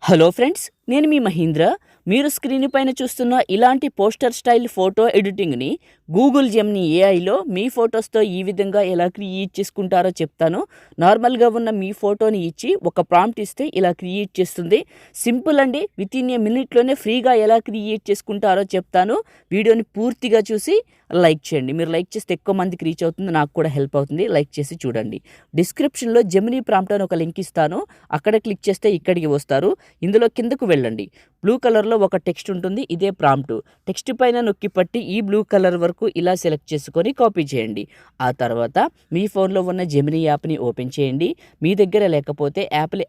Hello friends, నేను మీ మహీంద్ర. మీరు screen పైన చూస్తున్న ఇలాంటి పోస్టర్ స్టైల్ ఫోటో ఎడిటింగ్ని గూగుల్ జెమినీ ఏఐలో మీ ఫొటోస్తో ఈ విధంగా ఎలా క్రియేట్ చేసుకుంటారో చెప్తాను. నార్మల్గా ఉన్న మీ ఫోటోని ఇచ్చి ఒక ప్రాంప్ట్ ఇస్తే ఇలా క్రియేట్ చేస్తుంది. సింపుల్ అండి. విత్ ఇన్ ఏ మినిట్లోనే ఫ్రీగా ఎలా క్రియేట్ చేసుకుంటారో చెప్తాను. వీడియోని పూర్తిగా చూసి లైక్ చేయండి. మీరు లైక్ చేస్తే ఎక్కువ మందికి రీచ్ అవుతుంది, నాకు కూడా హెల్ప్ అవుతుంది. లైక్ చేసి చూడండి. డిస్క్రిప్షన్లో జెమినీ ప్రాంప్ట్ అని ఒక లింక్ ఇస్తాను. అక్కడ క్లిక్ చేస్తే ఇక్కడికి వస్తారు. ఇందులో కిందకు వెళ్ళండి. బ్లూ కలర్లో ఒక టెక్స్ట్ ఉంటుంది. ఇదే ప్రాంప్ట్. టెక్స్ట్ పైన నొక్కి పట్టి ఈ బ్లూ కలర్ వరకు ఇలా సెలెక్ట్ చేసుకొని కాపీ చేయండి. ఆ తర్వాత మీ ఫోన్లో ఉన్న జెమినీ యాప్ని ఓపెన్ చేయండి. మీ దగ్గర లేకపోతే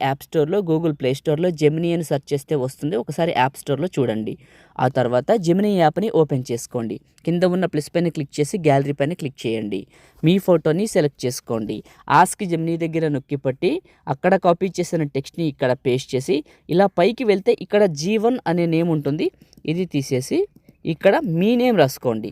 యాప్ స్టోర్లో, గూగుల్ ప్లే స్టోర్లో జెమినీ అని సెర్చ్ చేస్తే వస్తుంది. ఒకసారి యాప్ స్టోర్లో చూడండి. ఆ తర్వాత జెమినీ యాప్ని ఓపెన్ చేసుకోండి. కింద ఉన్న ప్లస్ పైన క్లిక్ చేసి గ్యాలరీ పైన క్లిక్ చేయండి. మీ ఫోటోని సెలెక్ట్ చేసుకోండి. ఆస్క్ జెమినీ దగ్గర నొక్కి పట్టి అక్కడ కాపీ చేసిన టెక్స్ట్ని ఇక్కడ పేస్ట్ చేసి ఇలా పైకి వెళ్తే ఇక్కడ G1 అనే నేమ్ ఉంటుంది. ఇది తీసేసి ఇక్కడ మీ నేమ్ రాసుకోండి.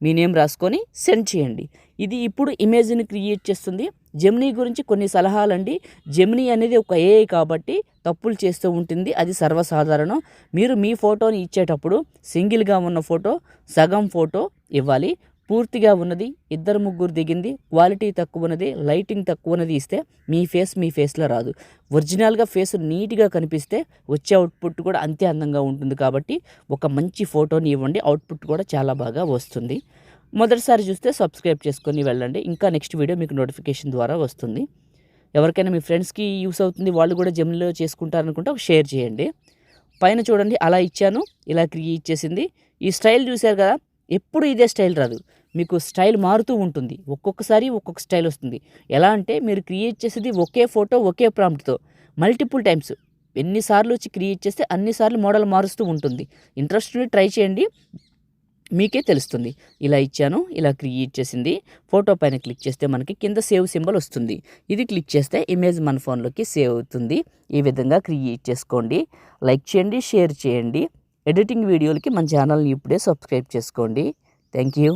మీ నేమ్ రాసుకొని సెండ్ చేయండి. ఇది ఇప్పుడు ఇమేజ్ని క్రియేట్ చేస్తుంది. జెమినీ గురించి కొన్ని సలహాలండి. జెమినీ అనేది ఒక ఏఐ కాబట్టి తప్పులు చేస్తూ ఉంటుంది. అది సర్వసాధారణం. మీరు మీ ఫోటోని ఇచ్చేటప్పుడు సింగిల్గా ఉన్న ఫోటో, సగం ఫోటో ఇవ్వాలి. పూర్తిగా ఉన్నది, ఇద్దరు ముగ్గురు దిగింది, క్వాలిటీ తక్కువ ఉన్నది, లైటింగ్ తక్కువ ఉన్నది ఇస్తే మీ ఫేస్లో రాదు. ఒరిజినల్గా ఫేస్ నీట్గా కనిపిస్తే వచ్చే అవుట్పుట్ కూడా అంతే అందంగా ఉంటుంది. కాబట్టి ఒక మంచి ఫోటోని ఇవ్వండి, అవుట్పుట్ కూడా చాలా బాగా వస్తుంది. మొదటిసారి చూస్తే సబ్స్క్రైబ్ చేసుకొని వెళ్ళండి. ఇంకా నెక్స్ట్ వీడియో మీకు నోటిఫికేషన్ ద్వారా వస్తుంది. ఎవరికైనా మీ ఫ్రెండ్స్కి యూస్ అవుతుంది, వాళ్ళు కూడా జెమినీలో చేసుకుంటారనుకుంటే షేర్ చేయండి. పైన చూడండి, అలా ఇచ్చాను, ఇలా క్రియేట్ చేసింది. ఈ స్టైల్ చూశారు కదా, ఎప్పుడు ఇదే స్టైల్ రాదు. మీకు స్టైల్ మారుతూ ఉంటుంది. ఒక్కొక్కసారి ఒక్కొక్క స్టైల్ వస్తుంది. ఎలా అంటే మీరు క్రియేట్ చేసేది ఒకే ఫోటో ఒకే ప్రాంప్ట్తో మల్టిపుల్ టైమ్స్ ఎన్నిసార్లు వచ్చి క్రియేట్ చేస్తే అన్నిసార్లు మోడల్ మారుస్తూ ఉంటుంది. ఇంట్రెస్ట్ ఉండి ట్రై చేయండి, మీకే తెలుస్తుంది. ఇలా ఇచ్చాను, ఇలా క్రియేట్ చేసింది. ఫోటో పైన క్లిక్ చేస్తే మనకి కింద సేవ్ సింబల్ వస్తుంది. ఇది క్లిక్ చేస్తే ఇమేజ్ మన ఫోన్లోకి సేవ్ అవుతుంది. ఈ విధంగా క్రియేట్ చేసుకోండి. లైక్ చేయండి, షేర్ చేయండి. ఎడిటింగ్ వీడియోలకి మన ఛానల్ని ఇప్పుడే సబ్స్క్రైబ్ చేసుకోండి. Thank you.